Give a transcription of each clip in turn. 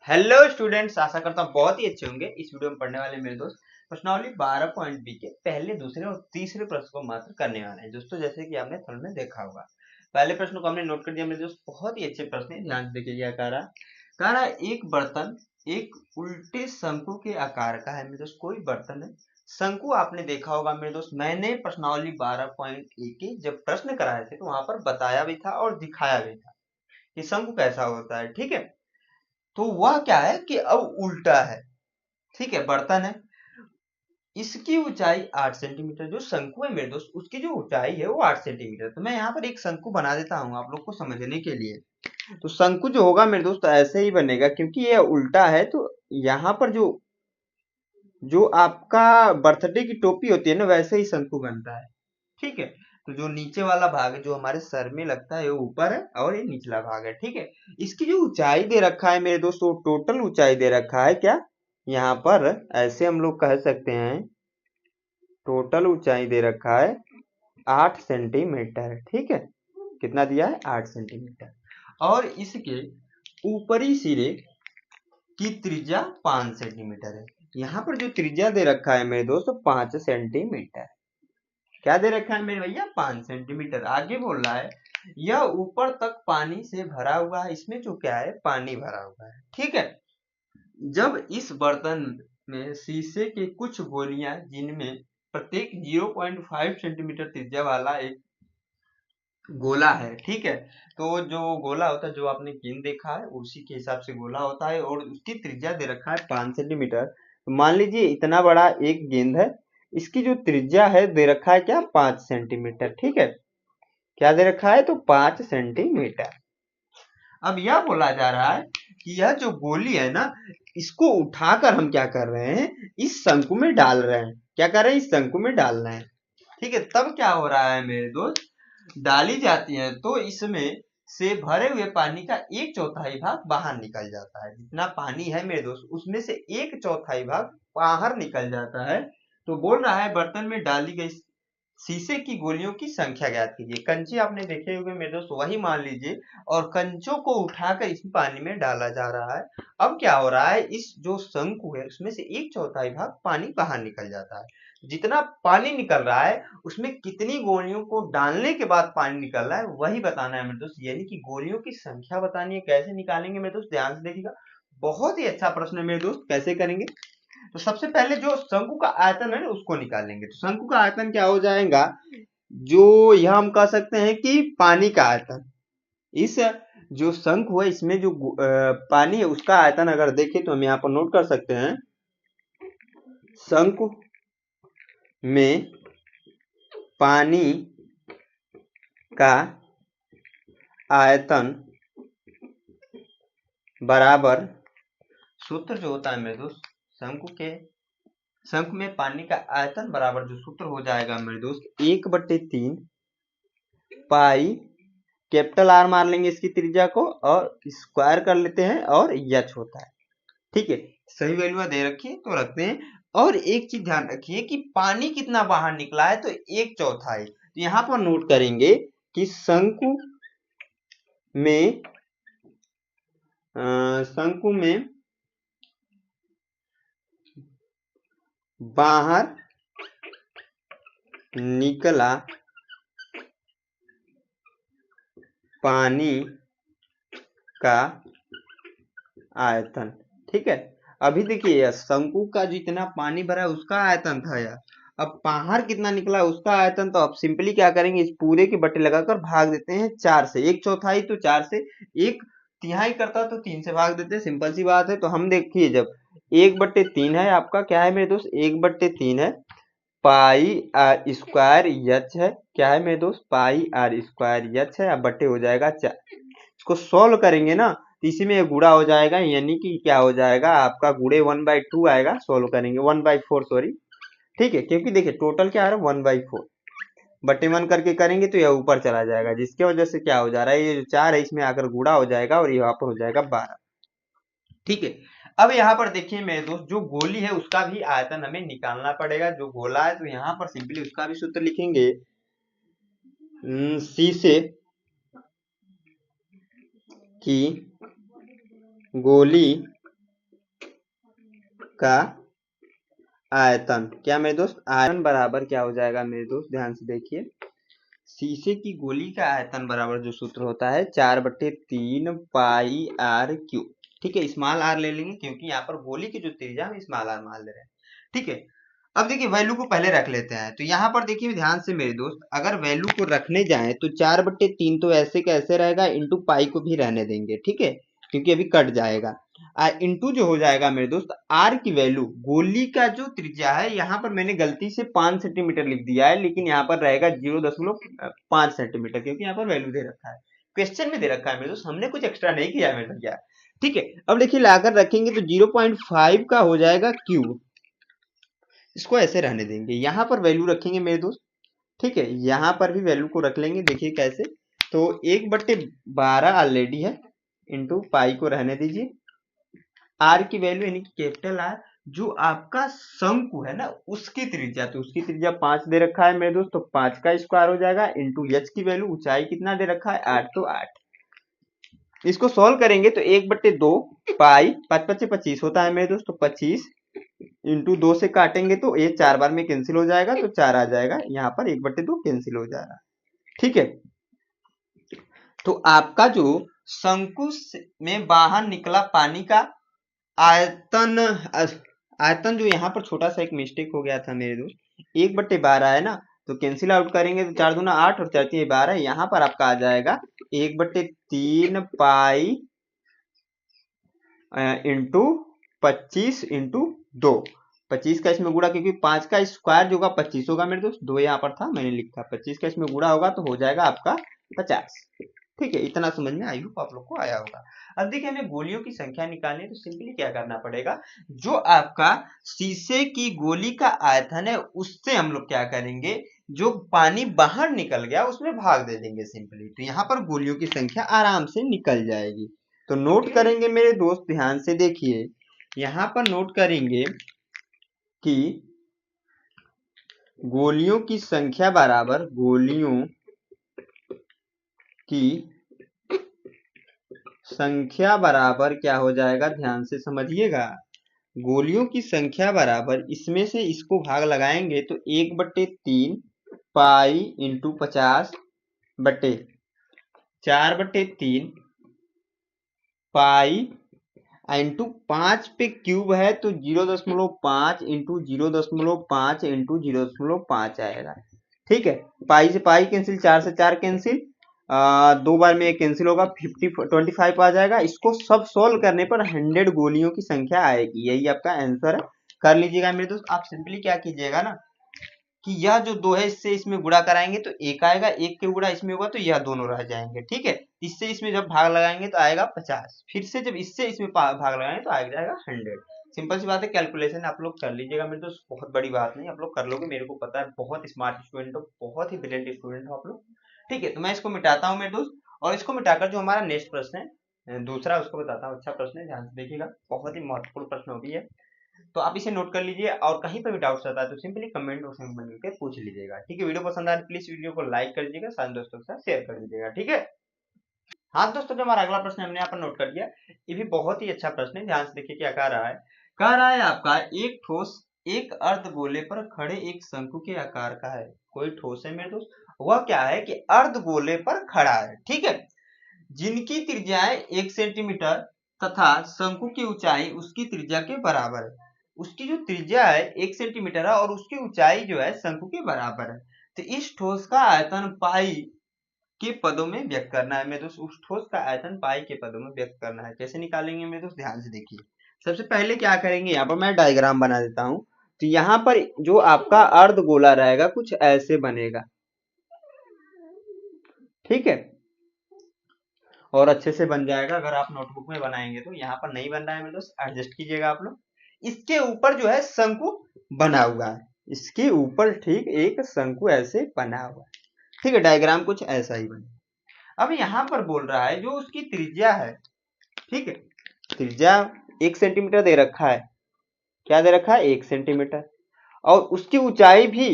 Hello students, आशा करता हूँ बहुत ही अच्छे होंगे। इस वीडियो में पढ़ने वाले मेरे दोस्त प्रश्नावली 12.बी के पहले, दूसरे और तीसरे प्रश्न को मात्र करने वाले हैं दोस्तों। जैसे कि आपने थंब में देखा होगा, पहले प्रश्न को हमने नोट कर दिया मेरे दोस्त। बहुत ही अच्छे प्रश्न है, ध्यान से देखिए। कह रहा एक बर्तन एक उल्टे शंकु के आकार का है मेरे दोस्त। कोई बर्तन है, शंकु आपने देखा होगा मेरे दोस्त। मैंने प्रश्नावली 12.1 के जब प्रश्न कराए थे तो वहां पर बताया भी था और दिखाया भी था कि शंकु कैसा होता है। ठीक है, तो वह क्या है कि अब उल्टा है। ठीक है, बर्तन है, इसकी ऊंचाई 8 सेंटीमीटर। जो शंकु है मेरे दोस्त, उसकी जो ऊंचाई है वो 8 सेंटीमीटर। तो मैं यहाँ पर एक शंकु बना देता हूँ आप लोग को समझने के लिए। तो शंकु जो होगा मेरे दोस्त ऐसे ही बनेगा, क्योंकि ये उल्टा है। तो यहाँ पर जो जो आपका बर्थडे की टोपी होती है ना, वैसे ही शंकु बनता है। ठीक है, तो जो नीचे वाला भाग है जो हमारे सर में लगता है वो ऊपर है और ये निचला भाग है। ठीक है, इसकी जो ऊंचाई दे रखा है मेरे दोस्तों, टोटल ऊंचाई दे रखा है क्या, यहाँ पर ऐसे हम लोग कह सकते हैं, टोटल ऊंचाई दे रखा है 8 सेंटीमीटर। ठीक है, कितना दिया है, 8 सेंटीमीटर। और इसके ऊपरी सिरे की त्रिज्या 5 सेंटीमीटर है। यहाँ पर जो त्रिज्या दे रखा है मेरे दोस्त 5 सेंटीमीटर। क्या दे रखा है मेरे भैया, 5 सेंटीमीटर। आगे बोल रहा है यह ऊपर तक पानी से भरा हुआ है। इसमें जो क्या है, पानी भरा हुआ है। ठीक है, जब इस बर्तन में शीशे के कुछ गोलियां, जिनमें प्रत्येक 0.5 सेंटीमीटर त्रिज्या वाला एक गोला है। ठीक है, तो जो गोला होता है, जो आपने गेंद देखा है उसी के हिसाब से गोला होता है, और उसकी त्रिज्या दे रखा है 5 सेंटीमीटर। तो मान लीजिए इतना बड़ा एक गेंद है, इसकी जो त्रिज्या है दे रखा है क्या, 5 सेंटीमीटर। ठीक है, क्या दे रखा है, तो 5 सेंटीमीटर। अब यह बोला जा रहा है कि यह जो गोली है ना, इसको उठाकर हम क्या कर रहे हैं, इस शंकु में डाल रहे हैं। क्या कर रहे हैं, इस शंकु में डाल रहे हैं। ठीक है, तब क्या हो रहा है मेरे दोस्त, डाली जाती है तो इसमें से भरे हुए पानी का एक चौथाई भाग बाहर निकल जाता है। जितना पानी है मेरे दोस्त, उसमें से एक चौथाई भाग बाहर निकल जाता है। तो बोल रहा है बर्तन में डाली गई शीशे की गोलियों की संख्या ज्ञात कीजिए। कंचे आपने देखे होंगे मेरे दोस्त, वही मान लीजिए, और कंचों को उठाकर इस पानी में डाला जा रहा है। अब क्या हो रहा है, इस जो शंकु है उसमें से एक चौथाई भाग पानी बाहर निकल जाता है। जितना पानी निकल रहा है उसमें कितनी गोलियों को डालने के बाद पानी निकल रहा है, वही बताना है मेरे दोस्त। यानी कि गोलियों की संख्या बतानी है। कैसे निकालेंगे मेरे दोस्त, ध्यान से देखिएगा। बहुत ही अच्छा प्रश्न है मेरे दोस्त। कैसे करेंगे, तो सबसे पहले जो शंकु का आयतन है ना उसको निकालेंगे। तो शंकु का आयतन क्या हो जाएगा, जो यह हम कह सकते हैं कि पानी का आयतन। इस जो शंकु है इसमें जो पानी है उसका आयतन अगर देखें तो हम यहाँ पर नोट कर सकते हैं, शंकु में पानी का आयतन बराबर, सूत्र जो होता है मेरे दोस्त, शंकु में पानी का आयतन बराबर जो सूत्र हो जाएगा मेरे दोस्त, 1/3 पाई, कैपिटल आर मार लेंगे इसकी त्रिज्या को और स्क्वायर कर लेते हैं, और यच होता है। ठीक है, सही वैल्यू दे रखिए तो रखते हैं। और एक चीज ध्यान रखिए कि पानी कितना बाहर निकला है, तो एक चौथाई। तो यहाँ पर नोट करेंगे कि में शंकु में बाहर निकला पानी का आयतन। ठीक है, अभी देखिए शंकु का जितना पानी भरा है उसका आयतन था यार। अब बाहर कितना निकला उसका आयतन, तो अब सिंपली क्या करेंगे, इस पूरे के बट्टे लगाकर भाग देते हैं 4 से। एक चौथाई तो 4 से, एक तिहाई करता तो 3 से भाग देते हैं। सिंपल सी बात है। तो हम देखिए, जब 1/3 है आपका, क्या है मेरे दोस्त, 1/3 है, पाई आर स्क्वायर यच है। क्या है मेरे दोस्त, पाई आर स्क्वायर यच है। अब बट्टे हो जाएगा 4। इसको सॉल्व करेंगे ना तो इसी में गुड़ा हो जाएगा, यानी कि क्या हो जाएगा आपका, गुड़े 1/2 आएगा। सॉल्व करेंगे 1/4, सॉरी। ठीक है, क्योंकि देखिए टोटल क्या आ रहा है, 1/4 बटे 1 करके करेंगे तो यह ऊपर चला जाएगा, जिसके वजह से क्या हो जा रहा है, ये जो 4 है इसमें आकर गुड़ा हो जाएगा और यहाँ पर हो जाएगा 12। ठीक है, अब यहाँ पर देखिए मेरे दोस्त, जो गोली है उसका भी आयतन हमें निकालना पड़ेगा। जो गोला है तो यहाँ पर सिंपली उसका भी सूत्र लिखेंगे, शीशे की गोली का आयतन, क्या मेरे दोस्त, आयतन बराबर क्या हो जाएगा मेरे दोस्त, ध्यान से देखिए, शीशे की गोली का आयतन बराबर जो सूत्र होता है 4/3 पाई आर क्यूब। ठीक है, स्मॉल आर ले लेंगे क्योंकि यहाँ पर गोली की जो त्रिज्या हम स्मॉल आर मान ले रहे हैं। ठीक है, अब देखिए वैल्यू को पहले रख लेते हैं। तो यहाँ पर देखिए ध्यान से मेरे दोस्त, अगर वैल्यू को रखने जाए तो 4/3 तो ऐसे कैसे रहेगा, इंटू पाई को भी रहने देंगे। ठीक है, क्योंकि अभी कट जाएगा। इंटू जो हो जाएगा मेरे दोस्त आर की वैल्यू, गोली का जो त्रिज्या है, यहाँ पर मैंने गलती से 5 सेंटीमीटर लिख दिया है, लेकिन यहाँ पर रहेगा 0.5 सेंटीमीटर, क्योंकि यहाँ पर वैल्यू दे रखा है, क्वेश्चन में दे रखा है मेरे दोस्त, हमने कुछ एक्स्ट्रा नहीं किया मेरे भैया। ठीक है, अब देखिए लाकर रखेंगे तो 0.5 का हो जाएगा क्यूब, इसको ऐसे रहने देंगे। यहाँ पर वैल्यू रखेंगे मेरे दोस्त। ठीक है, यहाँ पर भी वैल्यू को रख लेंगे, देखिए कैसे, तो 1/12 ऑलरेडी है, इंटू पाई को रहने दीजिए, आर की वैल्यू यानी कि कैपिटल आर, जो आपका शंकु है ना उसकी त्रिज्या, तो उसकी त्रिज्या 5 दे रखा है मेरे दोस्त, तो 5 का स्क्वायर हो जाएगा, इंटू एच की वैल्यू, ऊंचाई कितना दे रखा है 8, तो 8। इसको सॉल्व करेंगे तो 1/2 पाई, 5 5 25 होता है मेरे दोस्त, तो 25 इंटू 2 से काटेंगे तो ये 4 बार में कैंसिल हो जाएगा, तो 4 आ जाएगा, यहाँ पर 1/2 कैंसिल हो जाएगा। ठीक है, तो आपका जो शंकु में बाहर निकला पानी का आयतन, आयतन जो यहाँ पर छोटा सा एक मिस्टेक हो गया था मेरे दोस्त, 1/12 है ना, तो कैंसिल आउट करेंगे तो 4 दूना 8 और 4 3 12, यहाँ पर आपका आ जाएगा 1/3 पाई इंटू 25 इंटू 2, 25 का इसमें गुणा, क्योंकि 5 का स्क्वायर जो होगा 25 होगा मेरे दोस्त, 2 यहाँ पर था मैंने लिखा, 25 का इसमें गुणा होगा तो हो जाएगा आपका 50। ठीक है, इतना समझ में आई होप आप लोग को आया होगा। अब देखिए हमें गोलियों की संख्या निकालनी है, तो सिंपली क्या करना पड़ेगा, जो आपका शीशे की गोली का आयतन है उससे हम लोग क्या करेंगे, जो पानी बाहर निकल गया उसमें भाग दे देंगे सिंपली, तो यहाँ पर गोलियों की संख्या आराम से निकल जाएगी। तो नोट करेंगे मेरे दोस्त, ध्यान से देखिए, यहाँ पर नोट करेंगे कि गोलियों की संख्या बराबर, गोलियों की संख्या बराबर क्या हो जाएगा, ध्यान से समझिएगा, गोलियों की संख्या बराबर, इसमें से इसको भाग लगाएंगे तो 1/3 पाई इंटू 50 बटे 4/3 पाई इंटू 5 पे क्यूब है तो 0.5 इंटू 0.5 इंटू 0.5 आएगा। ठीक है, पाई से पाई कैंसिल, 4 से 4 कैंसिल, 2 बार में कैंसिल होगा, 25 आ जाएगा। इसको सब सोल्व करने पर 100 गोलियों की संख्या आएगी, यही आपका आंसर है। कर लीजिएगा मेरे दोस्त। आप सिंपली क्या कीजिएगा ना कि यह जो 2 है इससे इसमें गुणा कराएंगे तो 1 आएगा, 1 के गुणा इसमें होगा तो यह दोनों रह जाएंगे। ठीक है, इससे इसमें जब भाग लगाएंगे तो आएगा 50, फिर से जब इससे इसमें भाग लगाएंगे तो आ जाएगा 100। सिंपल सी बात है, कैलकुलेशन आप लोग कर लीजिएगा मेरे दोस्त, बहुत बड़ी बात नहीं, आप लोग कर लोगे, मेरे को पता है, बहुत स्मार्ट स्टूडेंट हो, बहुत ही ब्रिलियंट स्टूडेंट हो आप लोग। ठीक है, तो मैं इसको मिटाता हूँ मेरे दोस्त, और इसको मिटाकर जो हमारा नेक्स्ट प्रश्न है दूसरा, उसको बताता हूँ। अच्छा प्रश्न है, ध्यान से देखिएगा, बहुत ही महत्वपूर्ण प्रश्न भी है, तो आप इसे नोट कर लीजिए, और कहीं पर भी डाउट्स आता है तो सिंपली कमेंट बॉक्स में करके पूछ लीजिएगा। ठीक है, वीडियो पसंद आए प्लीज वीडियो को लाइक कर दीजिएगा, सारे दोस्तों के साथ शेयर कर दीजिएगा। ठीक है, हाँ दोस्तों, जो हमारा अगला प्रश्न हमने यहाँ पर नोट कर दिया, ये भी बहुत ही अच्छा प्रश्न है, ध्यान से देखिए क्या कह रहा है। कह रहा है आपका एक ठोस एक अर्धगोले पर खड़े एक शंकु के आकार का है। कोई ठोस है मेरे दोस्त, वह क्या है कि अर्धगोले पर खड़ा है। ठीक है, जिनकी त्रिज्याएं 1 सेंटीमीटर तथा शंकु की ऊंचाई उसकी त्रिज्या के बराबर है। उसकी जो त्रिज्या है 1 सेंटीमीटर है और उसकी ऊंचाई जो है शंकु के बराबर है। तो इस ठोस का आयतन पाई के पदों में व्यक्त करना है मेरे दोस्त। उस ठोस का आयतन पाई के पदों में व्यक्त करना है। कैसे निकालेंगे मेरे दोस्त, ध्यान से देखिए। सबसे पहले क्या करेंगे, यहाँ पर मैं डायग्राम बना देता हूँ। तो यहाँ पर जो आपका अर्धगोला रहेगा कुछ ऐसे बनेगा। ठीक है, और अच्छे से बन जाएगा। अगर आप नोटबुक में बनाएंगे तो, यहाँ पर नहीं बन रहा है मेरे दोस्त, एडजस्ट कीजिएगा आप लोग। इसके ऊपर जो है शंकु बना हुआ है, इसके ऊपर ठीक एक शंकु ऐसे बना हुआ है। ठीक है, डायग्राम कुछ ऐसा ही बने। अब यहाँ पर बोल रहा है जो उसकी त्रिज्या है, ठीक है, त्रिज्या 1 सेंटीमीटर दे रखा है। क्या दे रखा है, 1 सेंटीमीटर, और उसकी ऊंचाई भी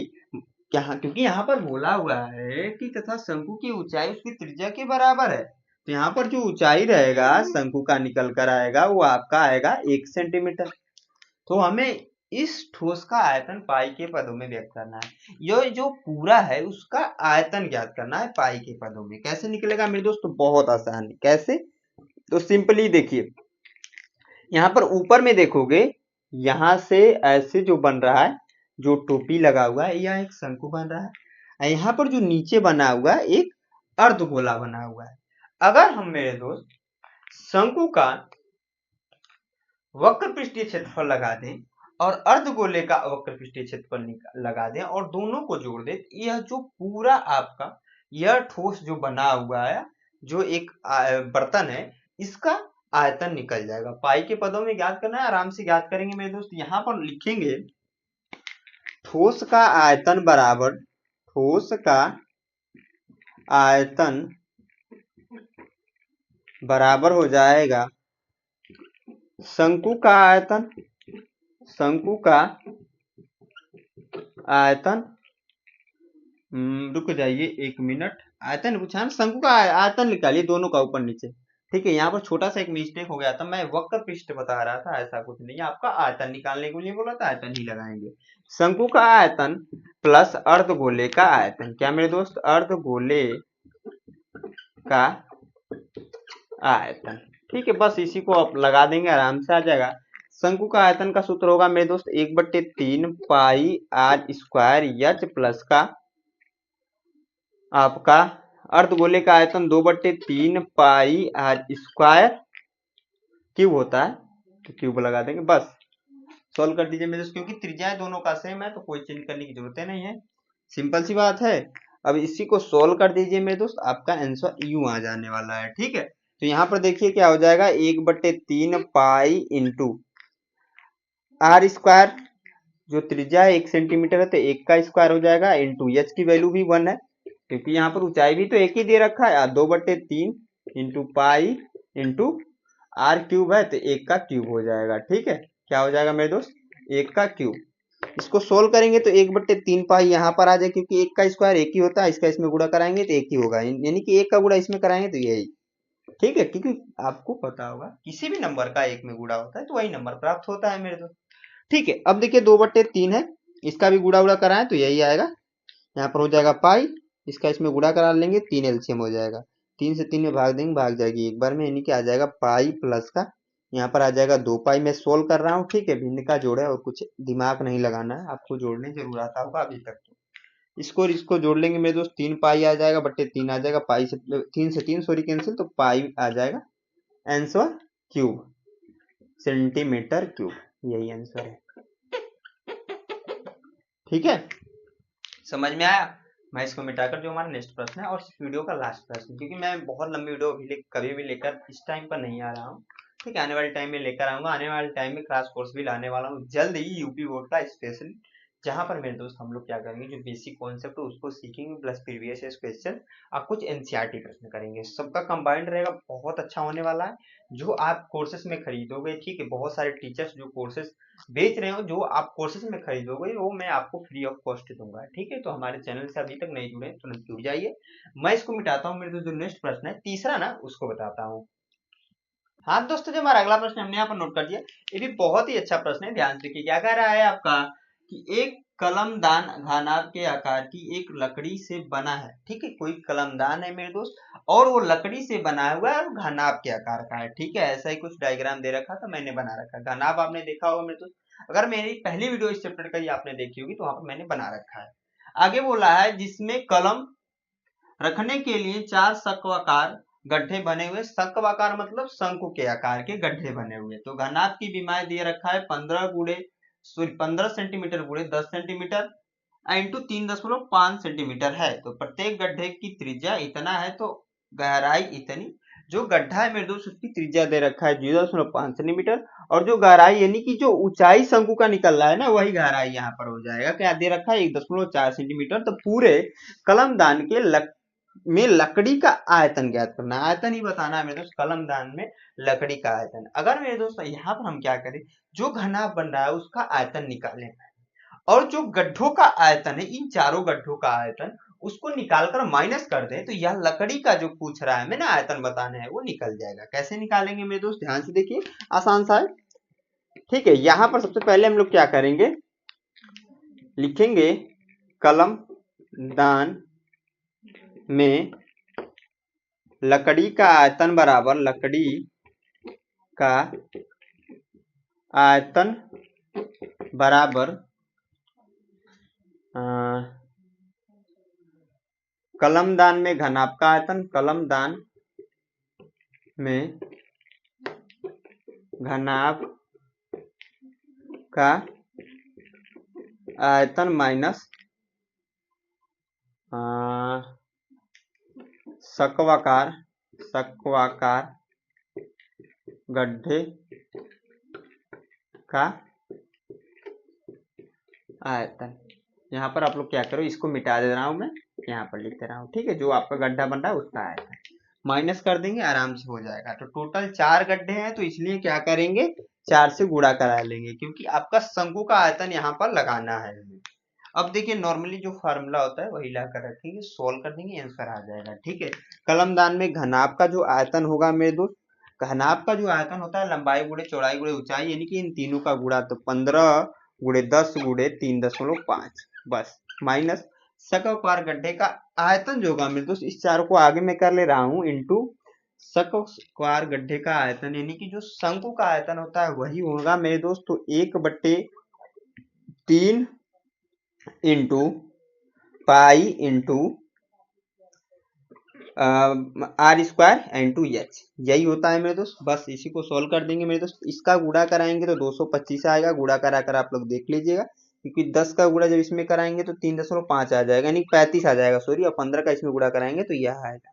यहाँ, क्योंकि यहाँ पर बोला हुआ है कि तथा शंकु की ऊंचाई उसकी त्रिज्या के बराबर है, तो यहाँ पर जो ऊंचाई रहेगा शंकु का निकल कर आएगा वो आपका आएगा 1 सेंटीमीटर। तो हमें इस ठोस का आयतन पाई के पदों में व्यक्त करना है। ये जो पूरा है उसका आयतन ज्ञात करना है पाई के पदों में। कैसे निकलेगा मेरे दोस्तों? बहुत आसान है। कैसे? तो सिंपली देखिए, यहाँ पर ऊपर में देखोगे, यहाँ से ऐसे जो बन रहा है, जो टोपी लगा हुआ है, यह एक शंकु बन रहा है। यहाँ पर जो नीचे बना हुआ है एक अर्धगोला बना हुआ है। अगर हम मेरे दोस्त शंकु का वक्र पृष्ठीय क्षेत्रफल लगा दें और अर्धगोले का वक्र पृष्ठीय क्षेत्रफल लगा दें और दोनों को जोड़ दें, यह जो पूरा आपका यह ठोस जो बना हुआ है, जो एक बर्तन है, इसका आयतन निकल जाएगा। पाई के पदों में ज्ञात करना है, आराम से ज्ञात करेंगे मेरे दोस्त। यहाँ पर लिखेंगे ठोस का आयतन बराबर, ठोस का आयतन बराबर हो जाएगा शंकु का आयतन, शंकु का आयतन, रुक जाइए एक मिनट, आयतन पूछा ना, शंकु का आयतन निकालिए दोनों का ऊपर नीचे। ठीक है, यहाँ पर छोटा सा एक मिस्टेक हो गया था, मैं वक्र पृष्ठ बता रहा था, ऐसा कुछ नहीं है। आपका आयतन निकालने के लिए बोला था, आयतन ही लगाएंगे। शंकु का आयतन प्लस अर्धगोले का आयतन, क्या मेरे दोस्त? अर्धगोले का आयतन। ठीक है, बस इसी को आप लगा देंगे, आराम से आ जाएगा। शंकु का आयतन का सूत्र होगा मेरे दोस्त 1/3 पाई आर स्क्वायर एच प्लस का आपका अर्धगोले का आयतन 2/3 पाई आर स्क्वायर क्यूब होता है, तो क्यूब लगा देंगे। बस सॉल्व कर दीजिए मेरे दोस्त, क्योंकि त्रिज्याएं दोनों का सेम है तो कोई चेंज करने की जरूरत नहीं है, सिंपल सी बात है। अब इसी को सॉल्व कर दीजिए मेरे दोस्त, आपका आंसर यूं आ जाने वाला है। ठीक है, तो यहाँ पर देखिए क्या हो जाएगा, 1/3 पाई इंटू आर स्क्वायर, जो त्रिज्या है 1 सेंटीमीटर है तो 1 का स्क्वायर हो जाएगा, इंटू एच की वैल्यू भी 1 है क्योंकि यहाँ पर ऊंचाई भी तो एक ही दे रखा है, 2/3 into pi into r cube है तो 1 का क्यूब हो जाएगा। ठीक है, क्या हो जाएगा मेरे दोस्त? 1 का क्यूब। इसको सोल्व करेंगे तो 1/3 पाई यहाँ पर आ जाए, क्योंकि 1 का स्क्वायर 1 ही होता है, इसका इसमें गुणा कराएंगे तो 1 ही होगा, यानी कि 1 का गुणा इसमें कराएंगे तो यही। ठीक है, क्योंकि आपको पता होगा किसी भी नंबर का 1 में गुणा होता है तो वही नंबर प्राप्त होता है मेरे दोस्त। ठीक है, अब देखिए 2/3 है, इसका भी गुणा कराएं तो यही आएगा, यहाँ पर हो जाएगा पाई, इसका इसमें गुणा करा लेंगे, 3 एलसीएम हो जाएगा, 3 से 3 में भाग देंगे, भाग जाएगी एक बार में, यानी कि आ जाएगा पाई प्लस का, यहाँ पर आ जाएगा 2 पाई। मैं सोल्व कर रहा हूँ, ठीक है, भिन्न का जोड़ है और कुछ दिमाग नहीं लगाना है, आपको जोड़ने जरूर आता होगा अभी तक। तो इसको जोड़ लेंगे मेरे दोस्त, 3 पाई आ जाएगा, बट्टे 3 आ जाएगा, पाई से 3 सॉरी कैंसिल, तो पाई आ जाएगा, आंसर क्यूब, सेंटीमीटर क्यूब, यही आंसर है। ठीक है, समझ में आया? मैं इसको मिटाकर जो हमारा नेक्स्ट प्रश्न है और इस वीडियो का लास्ट प्रश्न, क्योंकि मैं बहुत लंबी वीडियो कभी भी लेकर इस टाइम पर नहीं आ रहा हूँ। ठीक है, आने वाले टाइम में लेकर आऊंगा, आने वाले टाइम में क्रैश कोर्स भी लाने वाला हूँ जल्द ही, यूपी बोर्ड का स्पेशल, जहां पर मेरे दोस्त हम लोग क्या करेंगे, जो बेसिक कॉन्सेप्ट है उसको सीखेंगे, प्लस प्रीवियस क्वेश्चन और कुछ एनसीईआरटी प्रश्न करेंगे, सबका कंबाइंड रहेगा, बहुत अच्छा होने वाला है। जो आप कोर्सेस में खरीदोगे, ठीक है, बहुत सारे टीचर्स जो कोर्सेस बेच रहे हो, जो आप कोर्सेज में खरीदोगे वो मैं आपको फ्री ऑफ कॉस्ट दूंगा। ठीक है, तो हमारे चैनल से अभी तक नहीं जुड़े तुरंत जुड़ जाइए। मैं इसको मिटाता हूँ, मेरे जो नेक्स्ट प्रश्न है तीसरा ना, उसको बताता हूँ। हाँ दोस्तों, जो हमारा अगला प्रश्न हमने यहाँ पर नोट कर दिया, ये भी बहुत ही अच्छा प्रश्न है, ध्यान से देखिए क्या कह रहा है आपका, कि एक कलमदान घनाभ के आकार की एक लकड़ी से बना है। ठीक है, कोई कलमदान है मेरे दोस्त और वो लकड़ी से बना हुआ है और घनाभ के आकार का है। ठीक है, ऐसा ही कुछ डायग्राम दे रखा था, मैंने बना रखा है। घनाभ आपने देखा होगा मेरे दोस्त, अगर मेरी पहली वीडियो इस चैप्टर का ही आपने देखी होगी तो वहां पर मैंने बना रखा है। आगे बोला है जिसमें कलम रखने के लिए 4 शंक्वाकार गड्ढे बने हुए, शंक्वाकार मतलब शंकु के आकार के गड्ढे बने हुए। तो घनाभ की विमाएं दिए रखा है 15 सेंटीमीटर गुणे 10 सेंटीमीटर इंटू 3.5 सेंटीमीटर है। तो प्रत्येक गड्ढे की त्रिज्या इतना है, तो गहराई इतनी। जो गड्ढा है मेरे दोस्त उसकी त्रिज्या दे रखा है 0.5 सेंटीमीटर, और जो गहराई यानी कि जो ऊंचाई शंकु का निकल रहा है ना, वही गहराई यहाँ पर हो जाएगा, क्या दे रखा है 1.4 सेंटीमीटर। तो पूरे कलमदान के में लकड़ी का आयतन ज्ञात करना है, आयतन ही बताना है मेरे दोस्त, कलमदान में लकड़ी का आयतन। अगर मेरे दोस्त यहाँ पर हम क्या करें, जो घनाभ बन रहा है उसका आयतन निकालें, और जो गड्ढों का आयतन है, इन चारों गड्ढों का आयतन, उसको निकालकर माइनस कर दें, तो यह लकड़ी का जो पूछ रहा है हमें ना आयतन बताना है, वो निकल जाएगा। कैसे निकालेंगे मेरे दोस्त, ध्यान से देखिए, आसान सा है। ठीक है, यहाँ पर सबसे पहले हम लोग क्या करेंगे, लिखेंगे कलम दान में लकड़ी का आयतन बराबर लकड़ी का आयतन बराबर कलमदान में घनाभ का आयतन, कलमदान में घनाभ का आयतन माइनस सक्वाकार गड्ढे का आयतन। यहाँ पर आप लोग क्या करो, इसको मिटा दे रहा हूं मैं, यहाँ पर लिख दे रहा हूँ, ठीक है, जो आपका गड्ढा बन रहा है उसका आयतन माइनस कर देंगे, आराम से हो जाएगा। तो टोटल 4 गड्ढे हैं, तो इसलिए क्या करेंगे, 4 से गुणा करा लेंगे, क्योंकि आपका शंकु का आयतन यहाँ पर लगाना है। अब देखिए नॉर्मली जो फार्मूला होता है वही ला कर रखेंगे, सोल्व कर देंगे, आंसर आ जाएगा। ठीक है, कलमदान में घनाभ का जो आयतन होगा मेरे दोस्त, घनाभ का जो आयतन होता है लंबाई गुणे चौड़ाई गुणे ऊंचाई, यानी कि इन तीनों का गुणा, तो 15 गुणे 10 गुणे 3.5, बस माइनस सकवाकार गड्ढे का आयतन जो होगा मेरे दोस्त, इस चार को आगे में कर ले रहा हूं, इंटू सकवाकार गड्ढे का आयतन, यानी कि जो शंकु का आयतन होता है वही होगा मेरे दोस्त। तो 1/3 into pi into r square into h, यही होता है मेरे दोस्त। बस इसी को सोल्व कर देंगे मेरे दोस्त। इसका गुणा कराएंगे तो 225 आएगा, गुणा करा कर आप लोग देख लीजिएगा, क्योंकि 10 का गुणा जब इसमें कराएंगे तो 3.5 आ जाएगा, यानी 35 आ जाएगा, सॉरी। और 15 का इसमें गुणा कराएंगे तो यह आएगा।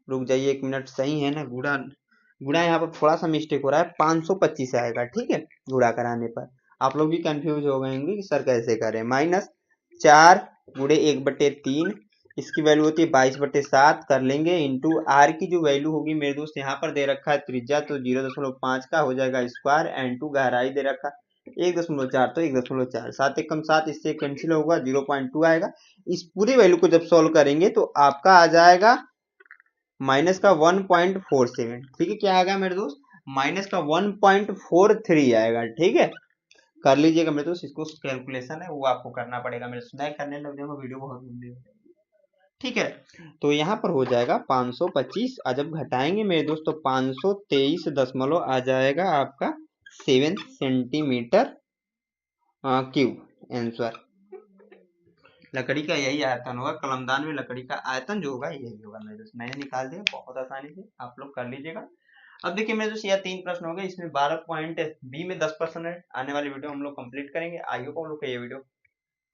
रुक जाइए 1 मिनट, सही है ना, गुणा गुणा यहाँ पर थोड़ा सा मिस्टेक हो रहा है, 525 आएगा, ठीक है, गुणा कराने पर। आप लोग भी कंफ्यूज हो गए होंगे कि सर कैसे करें। माइनस 4 गुणे 1/3, इसकी वैल्यू होती है 22/7, कर लेंगे, इंटू आर की जो वैल्यू होगी मेरे दोस्त, यहाँ पर दे रखा है त्रिज्या, तो 0.5 का हो जाएगा स्क्वायर, इंटू गहराई दे रखा 1.4, तो 1.4, 7 एकम 7, इससे कैंसिल होगा, 0.2 आएगा। इस पूरी वैल्यू को जब सॉल्व करेंगे तो आपका आ जाएगा माइनस का 1.47, ठीक है, क्या आएगा मेरे दोस्त, माइनस का 1.43 आएगा। ठीक है, कर लीजिएगा मेरे दोस्त, इसको कैलकुलेशन है वो आपको करना पड़ेगा, मेरे सुनाई करने लग जाऊंगा, वीडियो बहुत लंबी हो जाएगी। ठीक है, तो यहाँ पर हो जाएगा 525, और जब घटाएंगे मेरे दोस्त तो 523 आ जाएगा आपका 7 सेंटीमीटर क्यूब आंसर। लकड़ी का यही आयतन होगा, कलमदान में लकड़ी का आयतन जो होगा यही होगा मेरे दोस्त। मैंने निकाल दिया बहुत आसानी से, आप लोग कर लीजिएगा। अब देखिए मेरे दोस्त, यह 3 प्रश्न हो गए, इसमें 12 पॉइंट बी में 10% है। आने वाली वीडियो हम लोग कंप्लीट करेंगे। आई होप हम लोग को ये वीडियो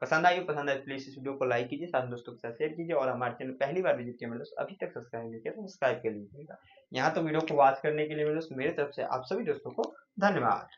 पसंद आई हो, पसंद आए प्लीज इस वीडियो को लाइक कीजिए, साथ दोस्तों के साथ शेयर कीजिए, और हमारे चैनल पहली बार विजिट किया मेरे दोस्त, अभी तक सब्सक्राइब नहीं किया तो सब्सक्राइब कर लीजिएगा। यहाँ तो वीडियो को वॉच करने के लिए मेरे दोस्त, मेरे तरफ से आप सभी दोस्तों को धन्यवाद।